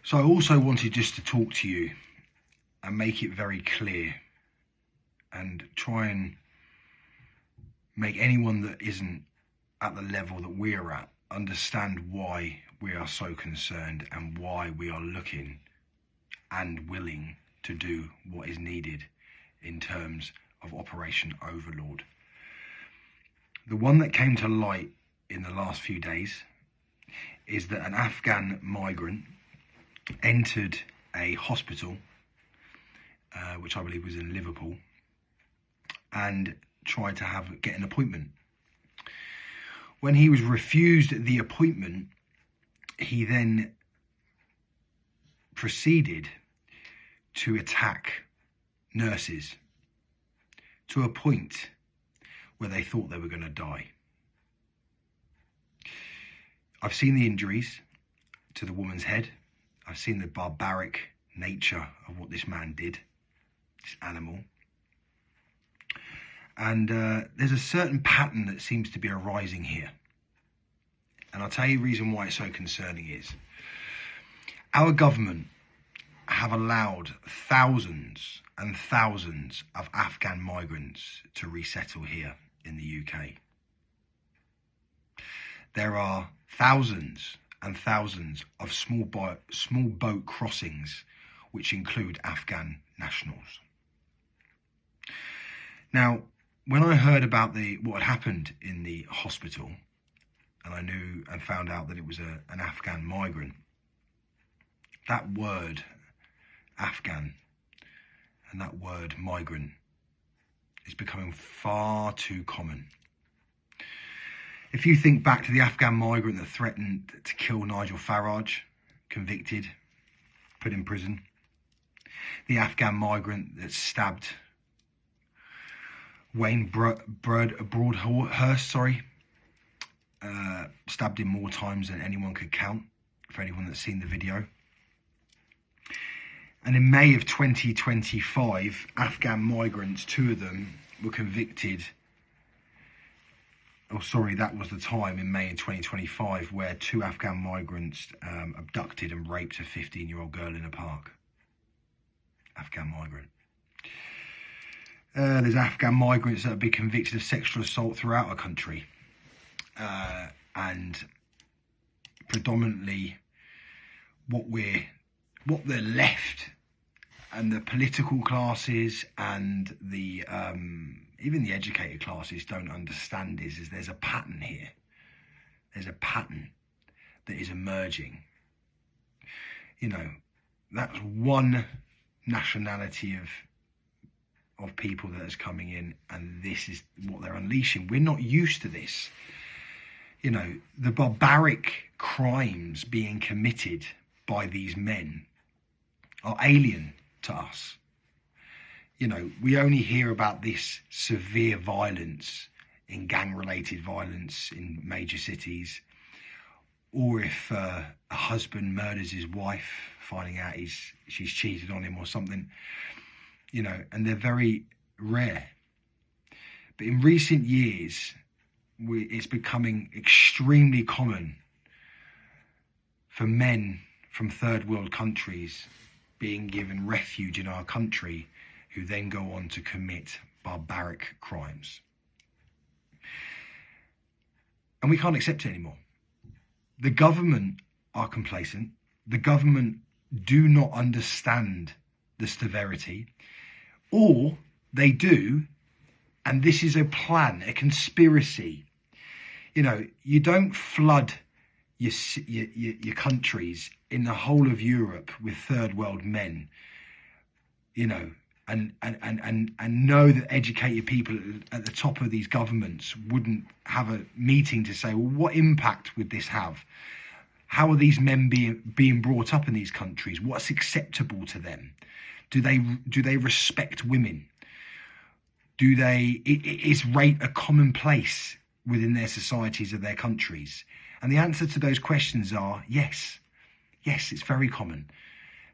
So I also wanted just to talk to you and make it very clear and try and make anyone that isn't at the level that we're at understand why we are so concerned and why we are looking and willing to do what is needed in terms of Operation Overlord. The one that came to light in the last few days is that an Afghan migrant entered a hospital, which I believe was in Liverpool, and tried to get an appointment. When he was refused the appointment, he then proceeded to attack nurses to a point where they thought they were going to die. I've seen the injuries to the woman's head. I've seen the barbaric nature of what this man did, this animal. And there's a certain pattern that seems to be arising here. And I'll tell you the reason why it's so concerning is our government have allowed thousands and thousands of Afghan migrants to resettle here in the UK. There are thousands and thousands of small boat crossings which include Afghan nationals. Now, when I heard about what had happened in the hospital, and I knew and found out that it was an Afghan migrant, that word Afghan and that word migrant is becoming far too common. If you think back to the Afghan migrant that threatened to kill Nigel Farage, convicted, put in prison, the Afghan migrant that stabbed Wayne Broadhurst, stabbed him more times than anyone could count, for anyone that's seen the video. And in May of 2025, Afghan migrants, 2 of them, were convicted. Oh, sorry, that was the time in May of 2025 where 2 Afghan migrants abducted and raped a 15-year-old girl in a park. Afghan migrant. There's Afghan migrants that have been convicted of sexual assault throughout our country. And predominantly what they're left, and the political classes and the even the educated classes don't understand is there's a pattern here. There's a pattern that is emerging. You know, that's one nationality of people that is coming in, and this is what they're unleashing. We're not used to this. You know, the barbaric crimes being committed by these men are alien to us. You know, we only hear about this severe violence in gang-related violence in major cities, or if a husband murders his wife, finding out she's cheated on him or something, you know, and they're very rare. But in recent years, it's becoming extremely common for men from third world countries being given refuge in our country, who then go on to commit barbaric crimes. And we can't accept it anymore. The government are complacent. The government do not understand the severity, or they do, and this is a plan, a conspiracy. You know, you don't flood your countries in the whole of Europe with third world men, you know, and know that educated people at the top of these governments wouldn't have a meeting to say, well, what impact would this have? How are these men being brought up in these countries? What's acceptable to them? Do they respect women? Is rape a commonplace within their societies of their countries? And the answer to those questions are yes. Yes, it's very common.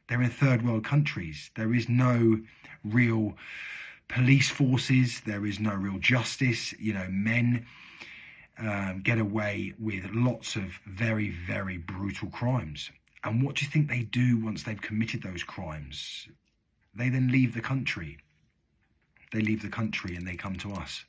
They're in third world countries. There is no real police forces. There is no real justice. You know, men get away with lots of very, very brutal crimes. And what do you think they do once they've committed those crimes? They then leave the country. They leave the country and they come to us.